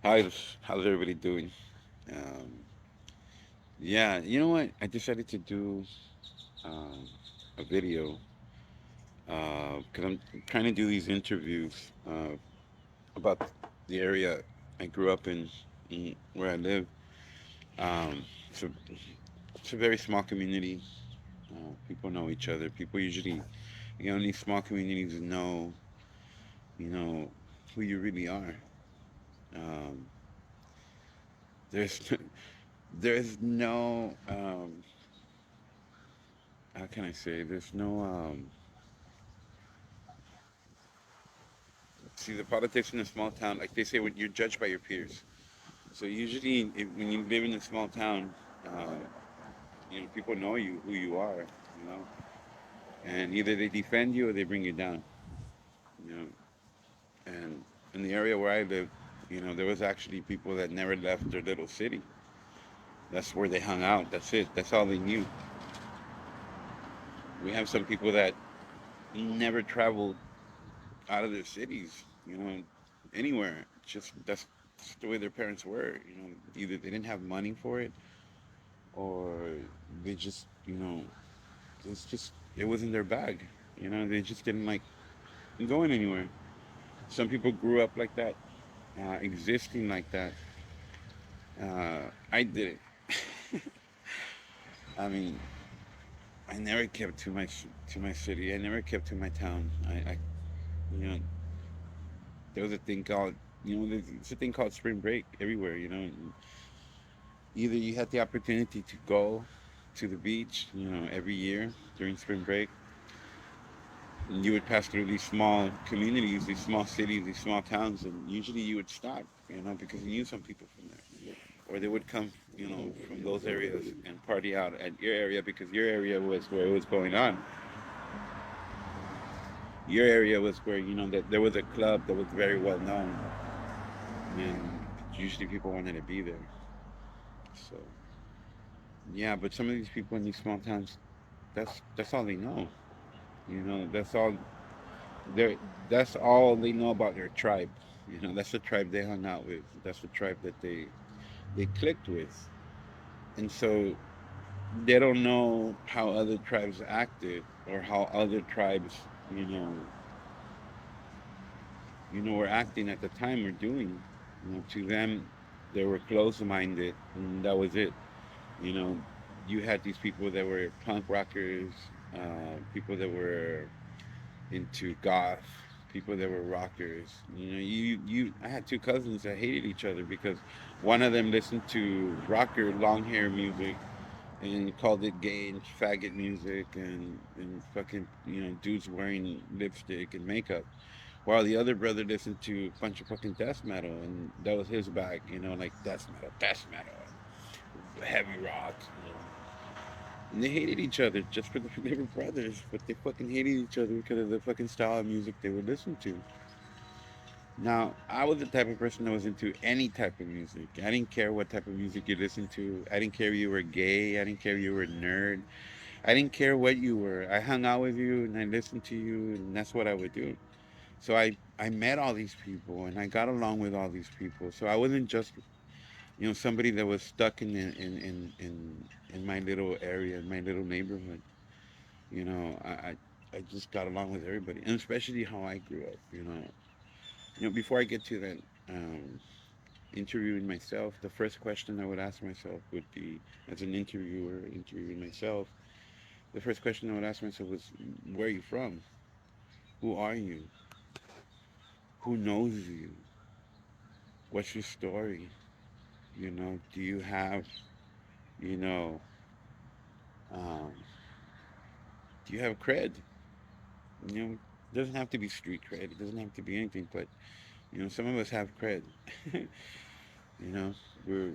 How's everybody doing? Um, yeah, you know what? I decided to do um, a video because I'm trying to do these interviews about the area I grew up in where I live. Um, it's a it's a very small community. People know each other. People usually, in these small communities know, you know, who you really are. Um, there's there's no how can I say? There's no see the politics in a small town, like they say, when you're judged by your peers. So usually, when you live in a small town, uh, people know you who you are, you know, and either they defend you or they bring you down, you know. And in the area where I live, there was actually people that never left their little city. That's where they hung out. That's it. That's all they knew. We have some people that never traveled out of their cities, anywhere. Just that's the way their parents were. Either they didn't have money for it, or they just, it wasn't their bag. They just didn't like going anywhere. Some people grew up like that, existing like that. I did it. I mean, I never kept to my city. I never kept to my town. You know, there was a thing called, there's a thing called spring break everywhere. Either you had the opportunity to go to the beach, every year during spring break, and you would pass through these small communities, these small cities, these small towns, and usually you would stop, because you knew some people from there, or they would come, from those areas and party out at your area because your area was where it was going on. Your area was where that there was a club that was very well known, and usually people wanted to be there. So yeah, but some of these people in these small towns, that's all they know. That's all they that's all they know about their tribe. That's the tribe they hung out with. That's the tribe that they clicked with. And so they don't know how other tribes acted or how other tribes, you know, were acting at the time or doing. To them, they were close-minded, and that was it. You know, you had these people that were punk rockers, people that were into goth, people that were rockers. I had two cousins that hated each other because one of them listened to rocker long hair music and called it gay and faggot music and fucking dudes wearing lipstick and makeup, while the other brother listened to a bunch of fucking death metal and that was his bag, like death metal, heavy rock. And they hated each other just for they were brothers, but they fucking hated each other because of the fucking style of music they would listen to. Now, I was the type of person that was into any type of music. I didn't care what type of music you listened to. I didn't care if you were gay. I didn't care if you were a nerd. I didn't care what you were. I hung out with you and I listened to you, and that's what I would do. So I met all these people and I got along with all these people. So I wasn't just somebody that was stuck in my little area, in my little neighborhood. I just got along with everybody, and especially how I grew up. Before I get to that, um, interviewing myself, the first question I would ask myself would be, as an interviewer interviewing myself, the first question I would ask myself was, where are you from? Who are you? Who knows you? What's your story? Do you have, you know, um, do you have cred? It doesn't have to be street cred. It doesn't have to be anything, but some of us have cred. You know, we're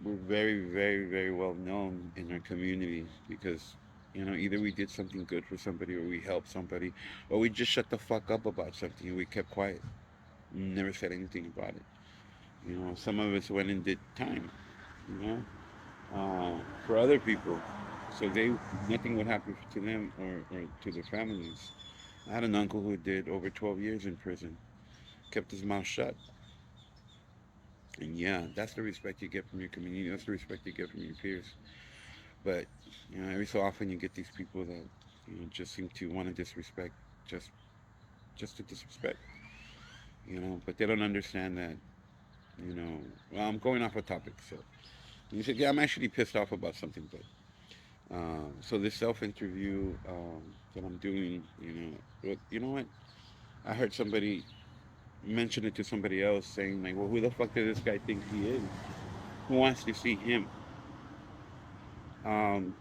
we're very, very, very well known in our community because either we did something good for somebody or we helped somebody, or we just shut the fuck up about something and we kept quiet, never said anything about it. Some of us went and did time. You know, for other people, so they nothing would happen to them or to their families. I had an uncle who did over 12 years in prison, kept his mouth shut. And yeah, that's the respect you get from your community. That's the respect you get from your peers. But every so often you get these people that just seem to want to disrespect just just to disrespect. But they don't understand that. Well, I'm going off a topic, so you said, yeah, I'm actually pissed off about something, but so this self interview that I'm doing, you know what? I heard somebody mention it to somebody else saying like, well, who the fuck does this guy think he is? Who wants to see him? Um,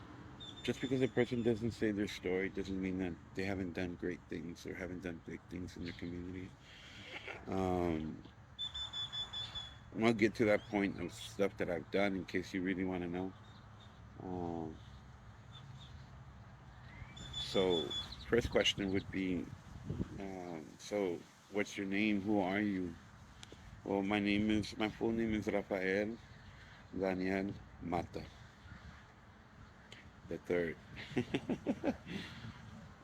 just because a person doesn't say their story doesn't mean that they haven't done great things or haven't done big things in their community. Um, I'll get to that point of stuff that I've done in case you really want to know. Um, so, first question would be, so what's your name? Who are you? Well, my full name is Rafael Daniel Mata, the third.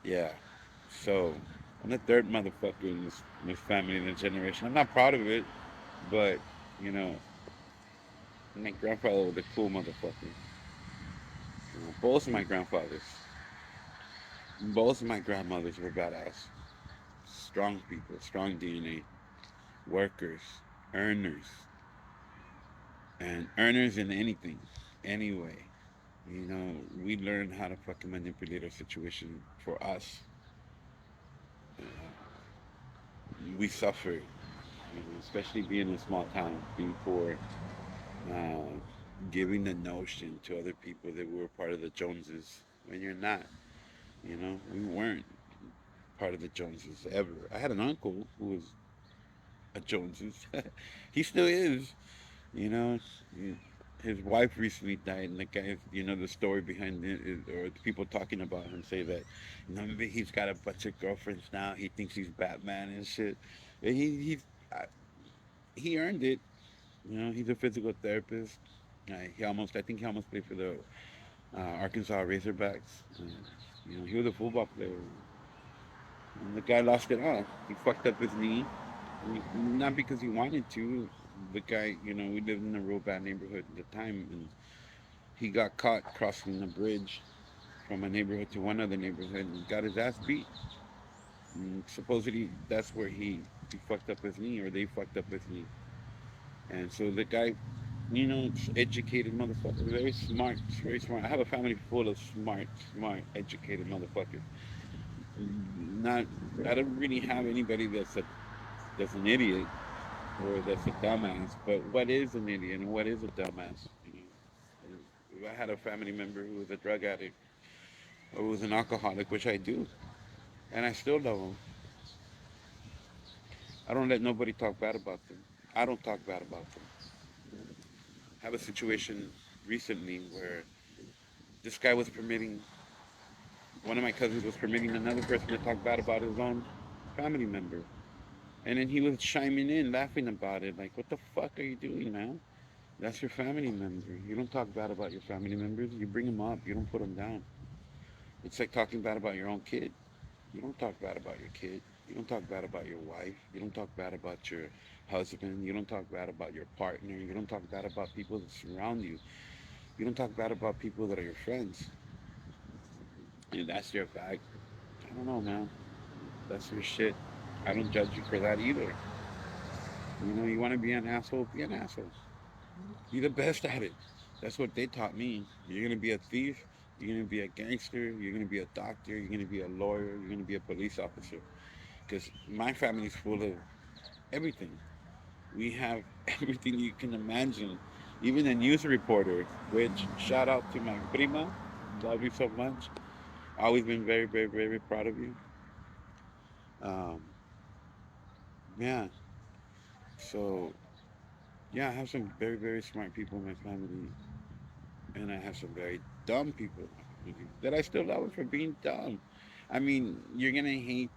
Yeah. So, I'm the third motherfucker in this family in this generation. I'm not proud of it, but, you know, my grandfather was a cool motherfucker. Both of my grandfathers, both of my grandmothers were badass. Strong people, strong DNA, workers, earners, and earners in anything, anyway. We learned how to fucking manipulate a situation for us. Uh, we suffered, especially being in a small town, being poor, uh, giving the notion to other people that we were part of the Joneses when you're not. We weren't part of the Joneses ever. I had an uncle who was a Joneses. He still is. You know, his wife recently died, and the guy, the story behind it, or the people talking about him say that, maybe he's got a bunch of girlfriends now. He thinks he's Batman and shit. Uh, he earned it. He's a physical therapist. I think he almost played for the Arkansas Razorbacks. He was a football player. And the guy lost it all. He fucked up his knee. Not because he wanted to. The guy, we lived in a real bad neighborhood at the time, and he got caught crossing the bridge from a neighborhood to one other neighborhood and got his ass beat. And supposedly that's where he fucked up his knee, or they fucked up his knee. And so the guy, educated motherfucker, very smart, very smart. I have a family full of smart, educated motherfuckers. Not, I don't really have anybody that's an idiot or that's a dumbass. But what is an idiot and what is a dumbass? If I had a family member who was a drug addict or was an alcoholic, which I do, and I still love them, I don't let nobody talk bad about them. I don't talk bad about them. I have a situation recently where this guy was permitting, one of my cousins was permitting another person to talk bad about his own family member. And then he was chiming in, laughing about it, like, what the fuck are you doing, man? That's your family member. You don't talk bad about your family members. You bring them up. You don't put them down. It's like talking bad about your own kid. You don't talk bad about your kid. You don't talk bad about your wife. You don't talk bad about your husband. You don't talk bad about your partner. You don't talk bad about people that surround you. You don't talk bad about people that are your friends. And that's your bag. I don't know, man. That's your shit. I don't judge you for that either. You want to be an asshole? Be an asshole. Be the best at it. That's what they taught me. You're gonna be a thief. You're gonna be a gangster. You're gonna be a doctor. You're gonna be a lawyer. You're gonna be a police officer. Because my family's full of everything. We have everything you can imagine. Even a news reporter, which shout out to my prima. Love you so much. Always been very, very, very proud of you. Um, yeah. So yeah, I have some very, very smart people in my family, and I have some very dumb people in my family that I still love for being dumb. I mean, you're gonna hate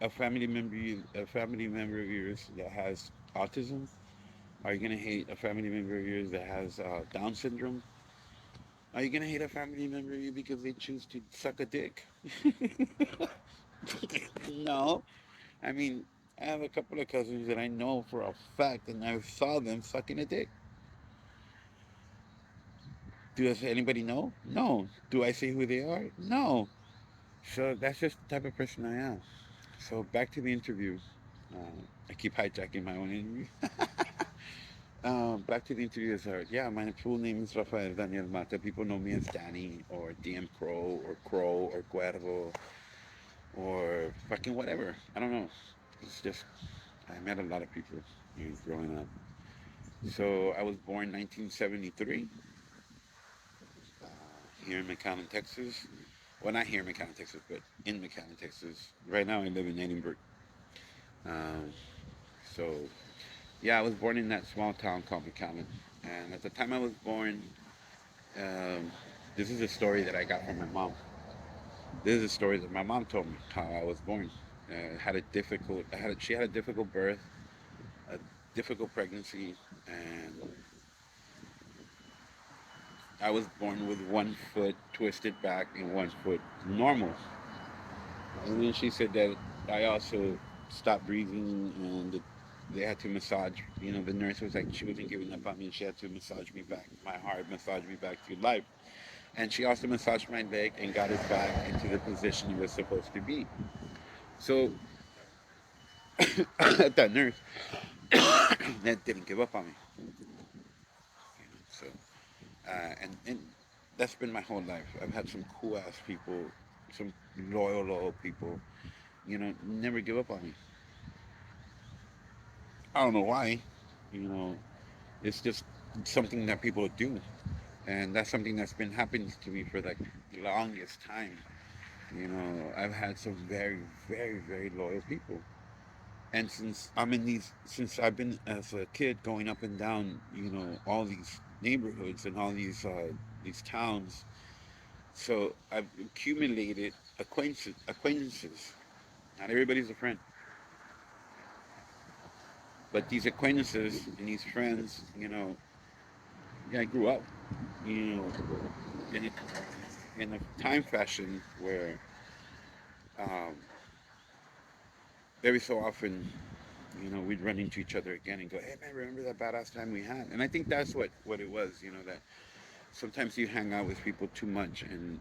a family member of yours that has autism. Are you gonna hate a family member of yours that has Down syndrome? Are you gonna hate a family member of you because they choose to suck a dick? No. I mean, I have a couple of cousins that I know for a fact, and I saw them sucking a dick. Does anybody know? No. Do I say who they are? No. So that's just the type of person I am. So back to the interview. I keep hijacking my own interview. Back to the interview. Yeah, my full name is Rafael Daniel Mata. People know me as Danny or DM Crow or Cuervo or fucking whatever. I don't know. It's just I met a lot of people growing up. So I was born 1973 here in McAllen, Texas. Well, not here in McAllen, Texas, but in McAllen, Texas. Right now I live in Edinburgh. Um, so yeah, I was born in that small town called McAllen. And at the time I was born, um, this is a story that I got from my mom. This is a story that my mom told me how I was born. She had a difficult birth, a difficult pregnancy, and I was born with one foot twisted back and one foot normal. And then she said that I also stopped breathing and they had to massage. The nurse was like, she wasn't giving up on me and she had to massage me back, my heart, massage me back to life. And she also massaged my leg and got it back into the position it was supposed to be. So that nurse that didn't give up on me. So, and that's been my whole life. I've had some cool ass people, some loyal people, never give up on me. I don't know why. You know, it's just something that people do, and that's something that's been happening to me for like the longest time. I've had some very, very, very loyal people, and since I've been as a kid going up and down, all these neighborhoods and all these towns, so I've accumulated acquaintances. Not everybody's a friend, but these acquaintances and these friends, yeah, I grew up, you know, in a time fashion where um, every so often, we'd run into each other again and go, "Hey man, remember that badass time we had?" And I think that's what it was. That sometimes you hang out with people too much, and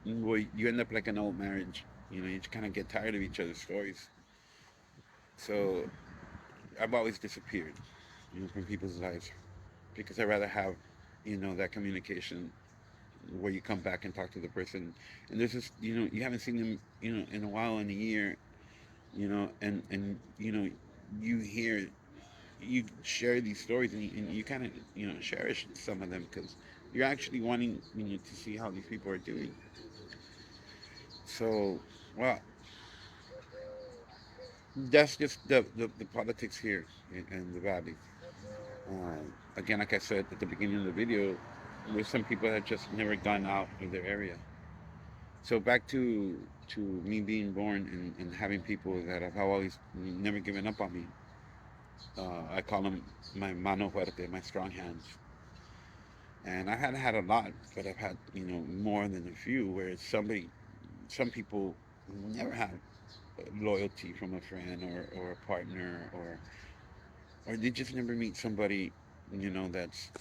well, you end up like an old marriage. You just kind of get tired of each other's stories. So I've always disappeared, from people's lives because I rather have, that communication where you come back and talk to the person, and there's just, you haven't seen them, in a while, in a year, and you hear, you share these stories, and you kind of, cherish some of them because you're actually wanting, to see how these people are doing. So, well, that's just the politics here in the valley. Again, like I said at the beginning of the video, there's some people that just never gone out of their area. So back to me being born and having people that have always never given up on me. I call them my mano fuerte, my strong hands. And I hadn't had a lot, but I've had, more than a few where some people never have loyalty from a friend or a partner, or they just never meet somebody, that's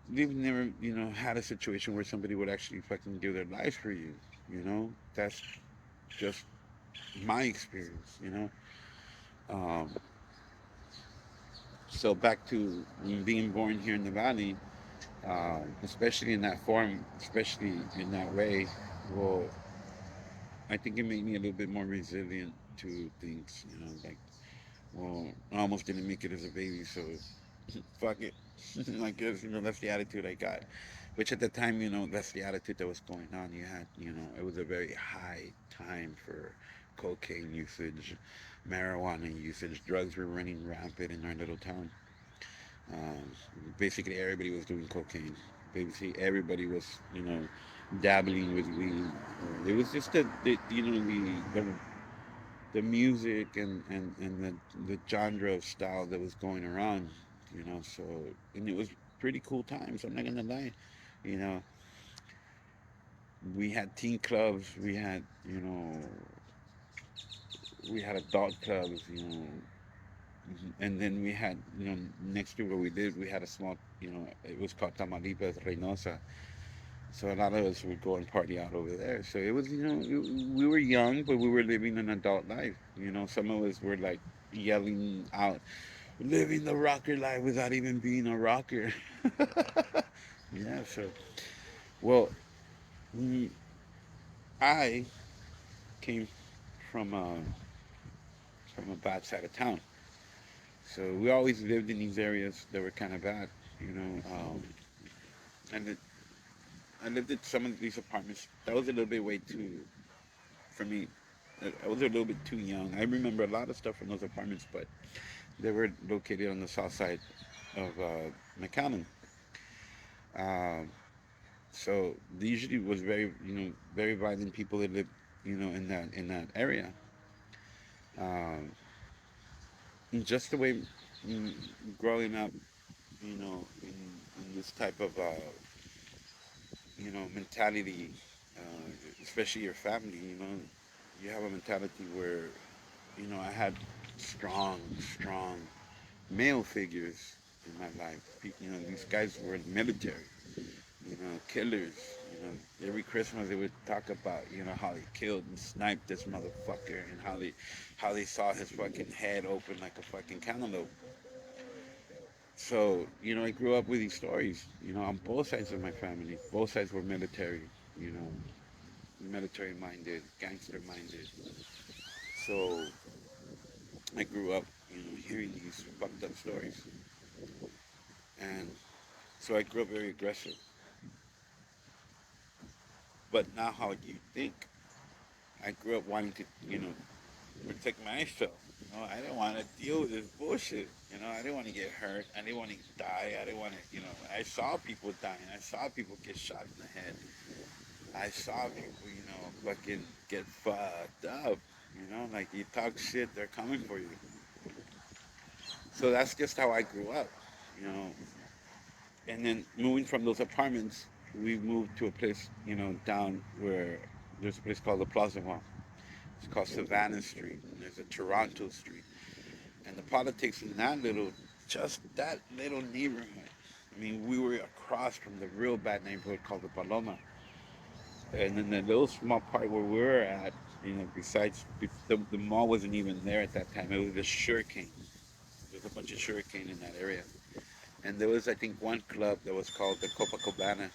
they've never, had a situation where somebody would actually fucking give their life for you. That's just my experience. Um, so back to being born here in the valley, especially in that form, especially in that way. Well, I think it made me a little bit more resilient to things. Like, well, I almost didn't make it as a baby, so fuck it. I guess that's the attitude I got. Which at the time, that's the attitude that was going on. You had, it was a very high time for cocaine usage, marijuana usage. Drugs were running rampant in our little town. Um, Basically, everybody was doing cocaine. Basically, everybody was, dabbling with weed. It was just the music and the genre of style that was going around. So, and it was pretty cool times. I'm not gonna lie. You know, We had teen clubs. We had adult clubs. And then we had, next to where we lived, we had a small, it was called Tamaulipas Reynosa. So a lot of us would go and party out over there. So it was, we were young, but we were living an adult life. Some of us were like yelling out, living the rocker life without even being a rocker. Yeah, so, well, mm, I came from a bad side of town. So we always lived in these areas that were kind of bad, you know. And I lived in some of these apartments. That was a little bit way too for me. I was a little bit too young. I remember a lot of stuff from those apartments, but they were located on the south side of McAllen. Um, so they usually was very, very violent people that lived, in that area. Um, and just the way mm, growing up, in this type of, mentality, especially your family, you have a mentality where, I had strong, strong male figures in my life. These guys were in the military, killers. Every Christmas they would talk about, how they killed and sniped this motherfucker and how they saw his fucking head open like a fucking cantaloupe. So, I grew up with these stories, on both sides of my family. Both sides were military, you know, military minded, gangster minded. So I grew up, hearing these fucked up stories. And so I grew up very aggressive. But now how you think, I grew up wanting to, protect myself. I didn't want to deal with this bullshit. I didn't want to get hurt. I didn't want to die. I didn't want to, I saw people dying. I saw people get shot in the head. I saw people, fucking get fucked up. Like you talk shit, they're coming for you. So that's just how I grew up, you know. And then moving from those apartments, we moved to a place, down where there's a place called the Plaza Mall. It's called Savannah Street. And there's a Toronto Street. And the politics in just that little neighborhood. I mean, we were across from the real bad neighborhood called the Paloma. And then the little small part where we were at, besides the mall wasn't even there at that time. It was a sugarcane. There's a bunch of sugarcane in that area. And there was, I think, one club that was called the Copacabana.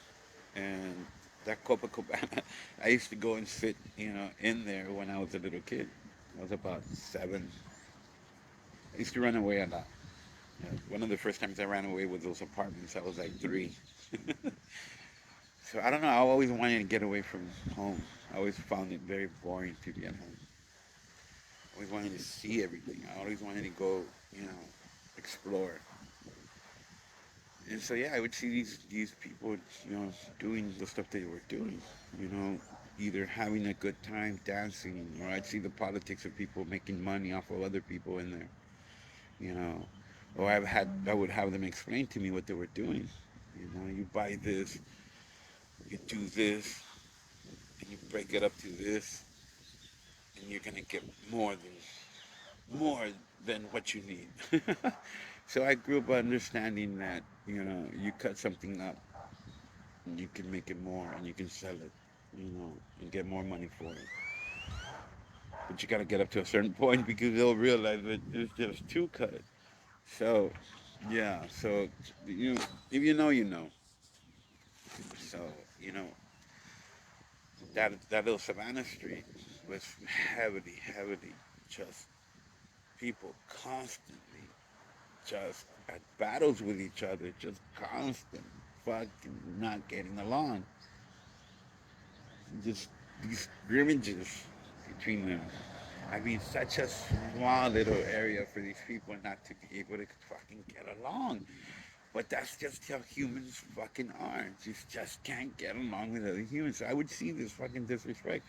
And that Copacabana, I used to go and sit, in there when I was a little kid. I was about 7. I used to run away a lot. One of the first times I ran away with those apartments, I was like 3. So I don't know. I always wanted to get away from home. I always found it very boring to be at home. I always wanted to see everything. I always wanted to go, explore. And so yeah, I would see these people, doing the stuff they were doing, you know, either having a good time dancing, or I'd see the politics of people making money off of other people in there, you know, or I would have them explain to me what they were doing. You buy this, you do this, and you break it up to this, and you're gonna get more than what you need. So I grew up understanding that, you cut something up and you can make it more and you can sell it, and get more money for it. But you got to get up to a certain point because they'll realize that it's just too cut. So, yeah, so, if you know, you know. So, you know, that little Savannah Street was heavily, heavily just people constantly just at battles with each other, just constant fucking not getting along. Just these scrimmages between them. I mean, such a small little area for these people not to be able to fucking get along. But that's just how humans fucking are. Just can't get along with other humans. So I would see this fucking disrespect.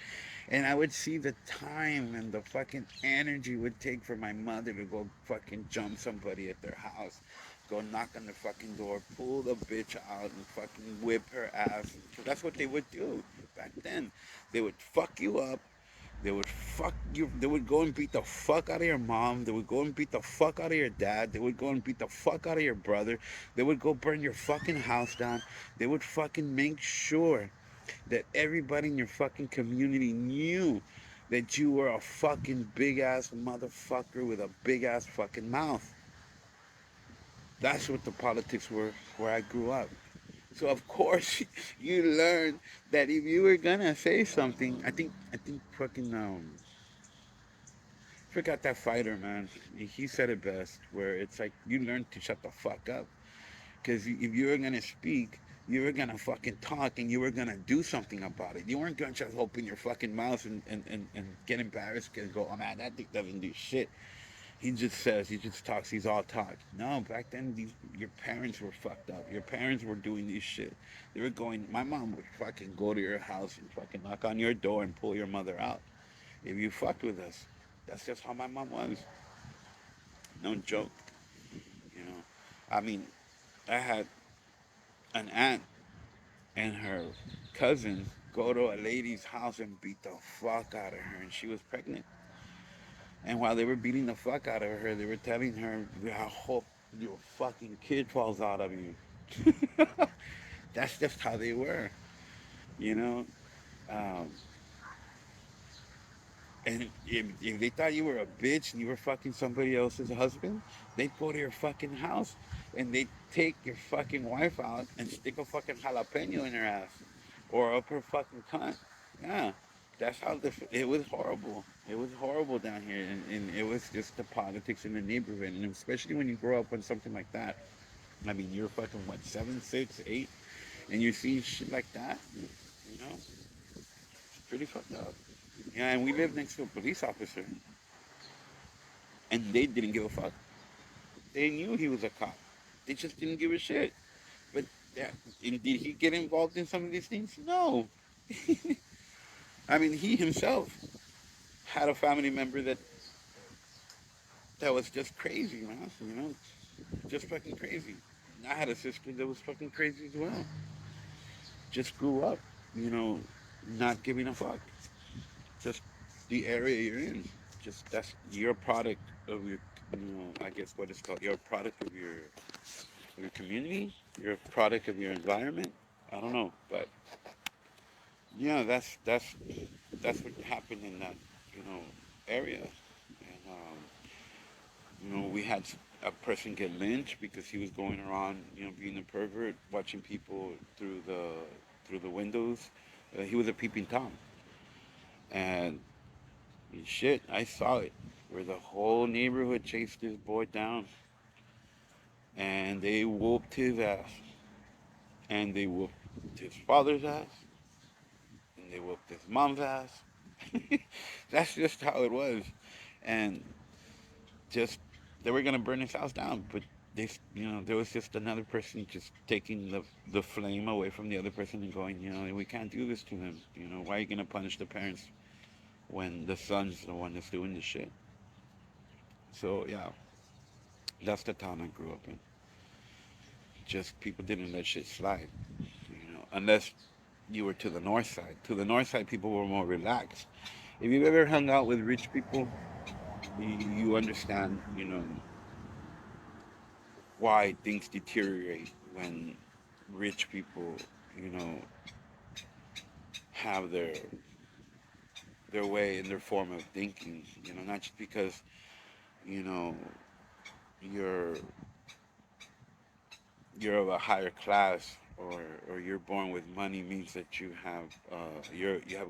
And I would see the time and the fucking energy it would take for my mother to go fucking jump somebody at their house. go knock on the fucking door, pull the bitch out, and fucking whip her ass. 'Cause that's what they would do back then. They would fuck you up. They would fuck you. They would go and beat the fuck out of your mom. They would go and beat the fuck out of your dad. They would go and beat the fuck out of your brother. They would go burn your fucking house down. They would fucking make sure that everybody in your fucking community knew that you were a fucking big ass motherfucker with a big ass fucking mouth. That's what the politics were where I grew up. So of course you learn that if you were gonna say something, I think fucking forgot that fighter, man. He said it best, where it's like you learn to shut the fuck up. Because if you were gonna speak, you were gonna fucking talk and you were gonna do something about it. You weren't gonna just open your fucking mouth and get embarrassed and go, oh man, that thing doesn't do shit. He just says, he just talks, he's all talk. No, back then, your parents were fucked up. Your parents were doing this shit. They were going, my mom would fucking go to your house and fucking knock on your door and pull your mother out if you fucked with us. That's just how my mom was. No joke, you know. I mean, I had an aunt and her cousin go to a lady's house and beat the fuck out of her, and she was pregnant. And while they were beating the fuck out of her, they were telling her, "I hope your fucking kid falls out of you." That's just how they were, you know. Um, and if they thought you were a bitch and you were fucking somebody else's husband, they'd go to your fucking house and they'd take your fucking wife out and stick a fucking jalapeno in her ass or up her fucking cunt. Yeah, that's how it was horrible. It was horrible down here, and it was just the politics in the neighborhood, and especially when you grow up on something like that. I mean, you're fucking what, 7, 6, 8, and you see shit like that. You know, it's pretty fucked up. Yeah, and we lived next to a police officer, and they didn't give a fuck. They knew he was a cop. They just didn't give a shit. But yeah, and did he get involved in some of these things? No. I mean, he himself had a family member that was just crazy, man. You know, just fucking crazy. I had a sister that was fucking crazy as well. Just grew up, you know, not giving a fuck. Just the area you're in. Just that's your product of your, I guess what it's called. You're a product of your community. You're a product of your environment. I don't know, but yeah, that's what happened in that, you know, area. And we had a person get lynched because he was going around, being a pervert, watching people through the windows. He was a peeping tom, and shit, I saw it, where the whole neighborhood chased this boy down, and they whooped his ass, and they whooped his father's ass, and they whooped his mom's ass. That's just how it was, and just they were gonna burn his house down, but there was just another person just taking the flame away from the other person and going, we can't do this to him. Why are you gonna punish the parents when the son's the one that's doing this shit? So yeah, that's the town I grew up in. Just people didn't let shit slide, unless you were to the north side. To the north side, people were more relaxed. If you've ever hung out with rich people, you understand, why things deteriorate when rich people, you know, have their way and their form of thinking. Not just because you know you're you're of a higher class, or you're born with money means that you have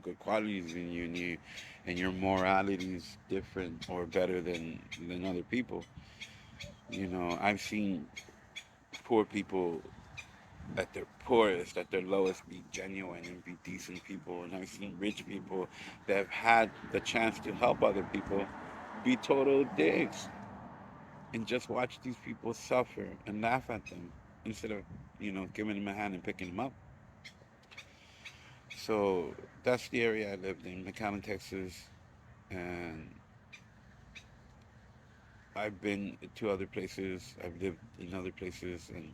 good qualities in you, and your morality is different or better than other people. I've seen poor people at their poorest, at their lowest, be genuine and be decent people. And I've seen rich people that have had the chance to help other people be total dicks, and just watch these people suffer and laugh at them instead of, giving them a hand and picking them up. So that's the area I lived in, McAllen, Texas. And I've been to other places. I've lived in other places, and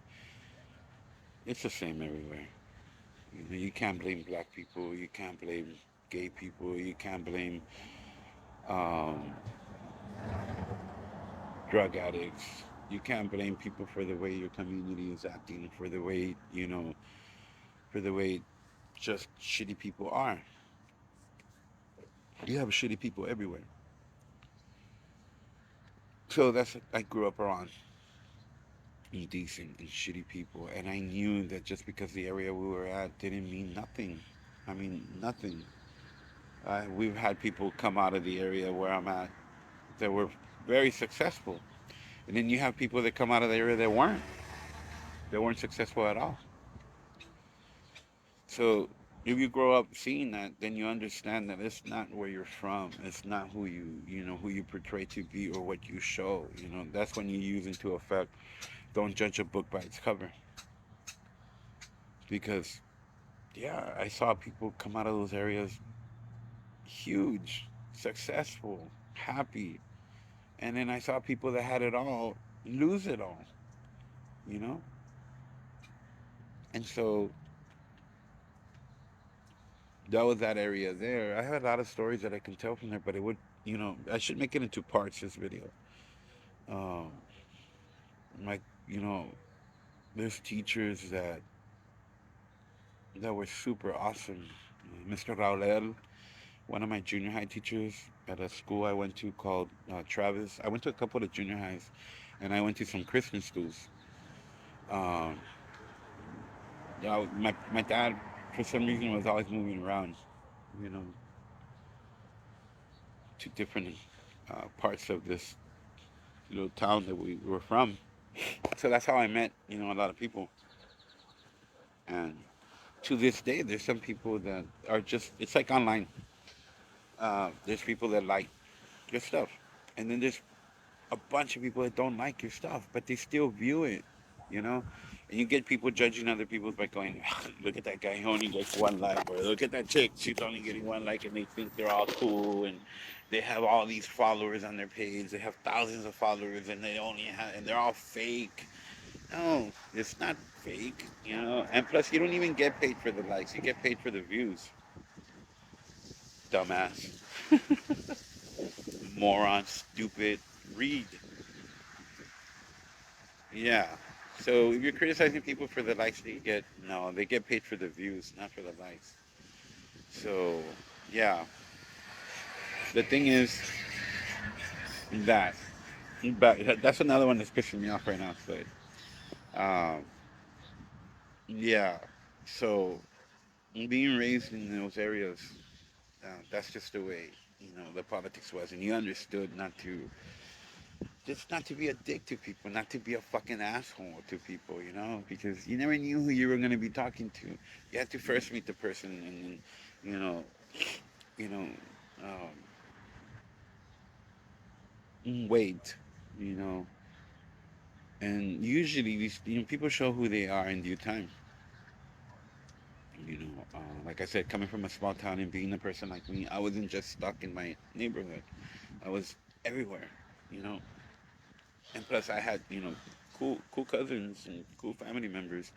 it's the same everywhere. You know, you can't blame black people. You can't blame gay people. You can't blame um, drug addicts. You can't blame people for the way your community is acting, for the way, for the way just shitty people are. You have shitty people everywhere. So that's I grew up around indecent and shitty people, and I knew that just because the area we were at didn't mean nothing. I mean nothing. We've had people come out of the area where I'm at that were very successful, and then you have people that come out of the area that weren't. They weren't successful at all. So if you grow up seeing that, then you understand that it's not where you're from. It's not who who you portray to be or what you show. You know, that's when you use into effect. Don't judge a book by its cover. Because, yeah, I saw people come out of those areas huge, successful, happy. And then I saw people that had it all lose it all, you know? And so that was that area there. I have a lot of stories that I can tell from there, but it would, I should make it into parts, this video. Um, like, you know, there's teachers that were super awesome. Mr. Raulel, one of my junior high teachers at a school I went to called Travis. I went to a couple of junior highs, and I went to some Christian schools. Um, yeah, my dad, for some reason, was always moving around, you know, to different parts of this little town that we were from. So that's how I met, a lot of people. And to this day, there's some people that are just, it's like online. There's people that like your stuff. And then there's a bunch of people that don't like your stuff, but they still view it, you know? And you get people judging other people by going, look at that guy, he only gets one like, or look at that chick, she's only getting one like, and they think they're all cool, and they have all these followers on their page, they have thousands of followers, and and they're all fake. No, it's not fake, And plus, you don't even get paid for the likes, you get paid for the views. Dumbass. Moron, stupid. Read. Yeah. So if you're criticizing people for the likes that you get, no, they get paid for the views, not for the likes. So, yeah. The thing is that, but that's another one that's pissing me off right now. But, yeah. So being raised in those areas, that's just the way the politics was, and you understood not to be a dick to people, not to be a fucking asshole to people, because you never knew who you were gonna be talking to. You had to first meet the person, and then, you know, you know, wait, you know, and usually these, people show who they are in due time. Like I said, coming from a small town and being a person like me, I wasn't just stuck in my neighborhood. I was everywhere, you know. And plus, I had, cool cousins and cool family members,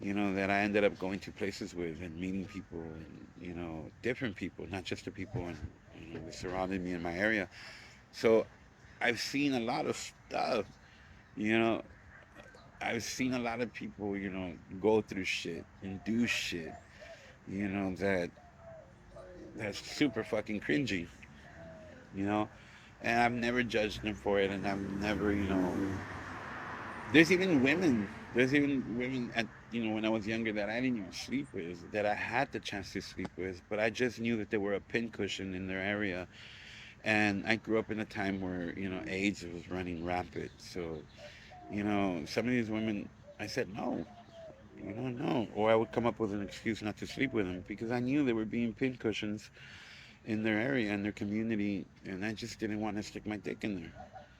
that I ended up going to places with and meeting people and, different people, not just the people that surrounded me in my area. So I've seen a lot of stuff, you know. I've seen a lot of people, go through shit and do shit, that's super fucking cringy, you know. And I've never judged them for it, and I've never, There's even women at when I was younger that I didn't even sleep with, that I had the chance to sleep with, but I just knew that they were a pincushion in their area. And I grew up in a time where AIDS was running rampant. So some of these women, I said no, no, or I would come up with an excuse not to sleep with them because I knew they were being pincushions in their area and their community, and I just didn't want to stick my dick in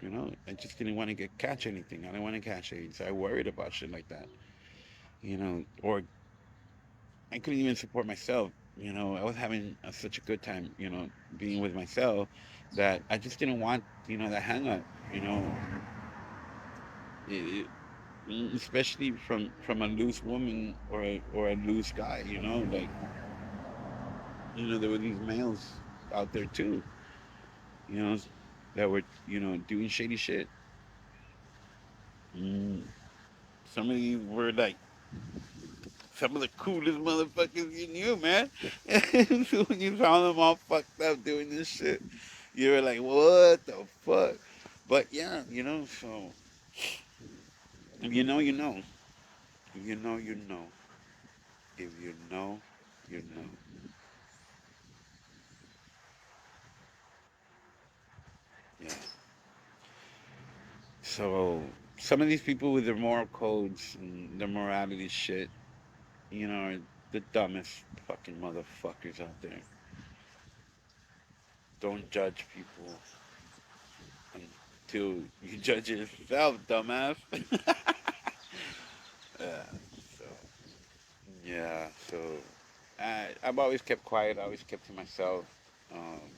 there. I just didn't want to catch anything. I didn't want to catch AIDS. I worried about shit like that. Or I couldn't even support myself. I was having such a good time, being with myself, that I just didn't want, that hang up, you know, it, especially from a loose woman or a loose guy, like, there were these males out there too, you know, that were, doing shady shit. Mm, some of these were like some of the coolest motherfuckers you knew, man. So when you found them all fucked up doing this shit, you were like, what the fuck? But yeah, so if you know, you know. If you know, you know. If you know, you know. Yeah. So some of these people with their moral codes and their morality shit, are the dumbest fucking motherfuckers out there. Don't judge people until you judge yourself, dumbass. Yeah. So yeah. So I've always kept quiet. I always kept to myself.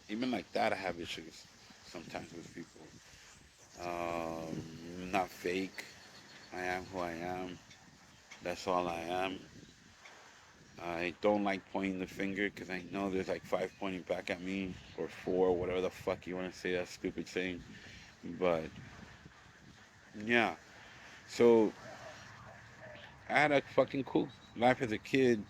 Even like that, I have issues sometimes with people. I'm not fake. I am who I am. That's all I am. I don't like pointing the finger because I know there's like five pointing back at me or four, whatever the fuck you want to say that stupid thing. But yeah, so I had a fucking cool life as a kid.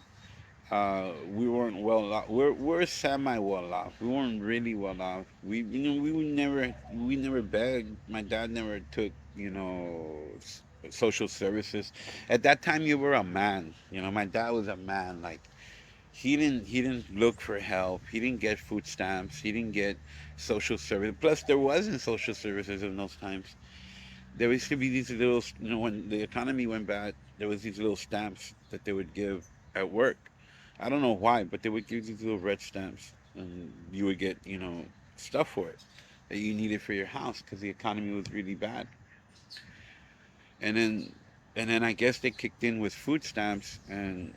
We weren't well off. We're semi well off. We weren't really well off. We never begged. My dad never took social services. At that time, you were a man. My dad was a man. Like he didn't look for help. He didn't get food stamps. He didn't get social service. Plus, there wasn't social services in those times. There used to be these little, when the economy went bad, there was these little stamps that they would give at work. I don't know why, but they would give these little red stamps, and you would get, stuff for it that you needed for your house because the economy was really bad. And then, I guess they kicked in with food stamps, and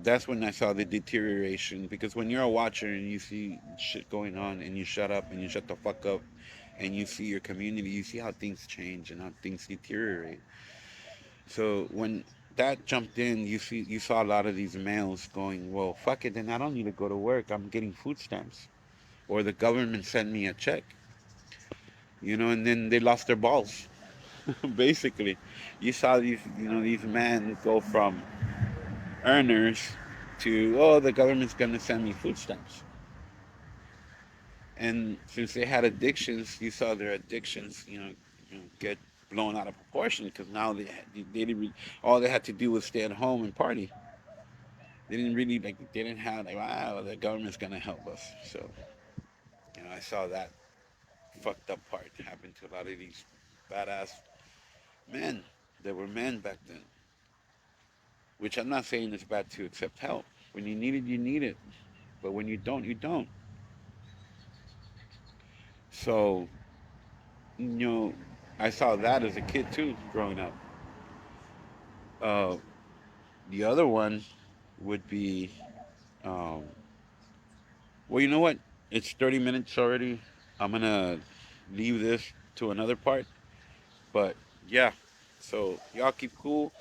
that's when I saw the deterioration. Because when you're a watcher and you see shit going on, and you shut up and you shut the fuck up, and you see your community, you see how things change and how things deteriorate. So when that jumped in, you saw a lot of these males going, well, fuck it, then I don't need to go to work. I'm getting food stamps, or the government sent me a check, and then they lost their balls. Basically, you saw these men go from earners to, oh, the government's gonna send me food stamps. And since they had addictions, you saw their addictions, get blown out of proportion because now they didn't all they had to do was stay at home and party. They didn't really like. They didn't have like, wow, the government's gonna help us. So I saw that fucked up part happen to a lot of these badass men. There were men back then, which I'm not saying it's bad to accept help. When you need it, you need it. But when you don't, you don't. So you know, I saw that as a kid too, growing up. Uh, the other one would be, um, well, you know what? It's 30 minutes already. I'm gonna leave this to another part. But yeah, so y'all keep cool.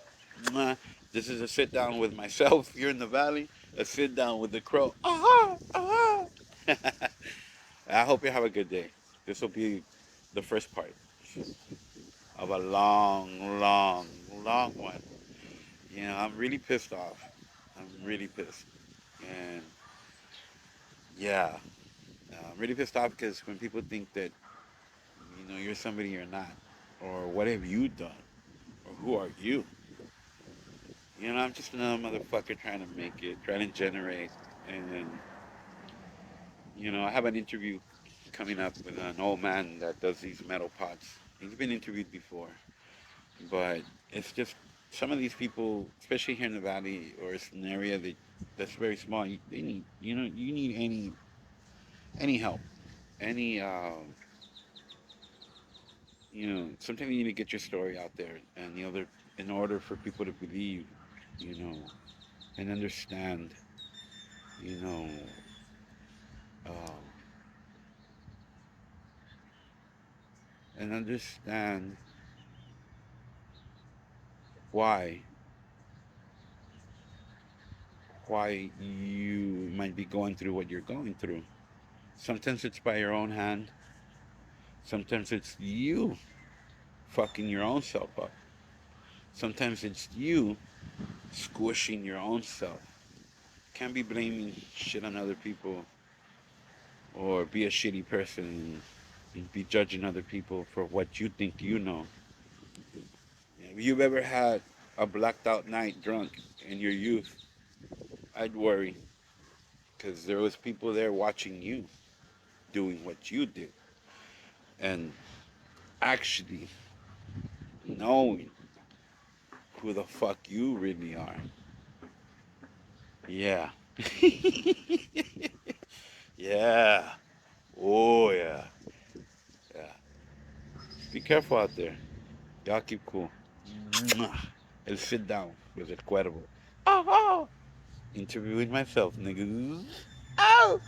Mwah. This is a sit down with myself here in the valley. A sit down with the crow. Aha, aha. I hope you have a good day. This will be the first part of a long, long, long one. I'm really pissed off. I'm really pissed. And yeah, I'm really pissed off because when people think that, you're somebody you're not, or what have you done, or who are you? I'm just another motherfucker trying to make it, trying to generate. And, I have an interview coming up with an old man that does these metal pots. He's been interviewed before, but it's just some of these people, especially here in the valley, or it's an area that's very small. They need, you need any help, any, sometimes you need to get your story out there, and in order for people to believe, you know, and understand. you know, um, and understand why why you might be going through what you're going through. Sometimes it's by your own hand. Sometimes it's you fucking your own self up. Sometimes it's you squishing your own self. Can't be blaming shit on other people or be a shitty person and be judging other people for what you think you know. If you've ever had a blacked out night drunk in your youth, I'd worry because there was people there watching you doing what you did and actually knowing who the fuck you really are. Yeah. Yeah. Oh yeah. Yeah. Be careful out there. Y'all keep cool. Mwah. El sit down with El Cuervo. Oh, oh. Interviewing myself, niggas. Oh.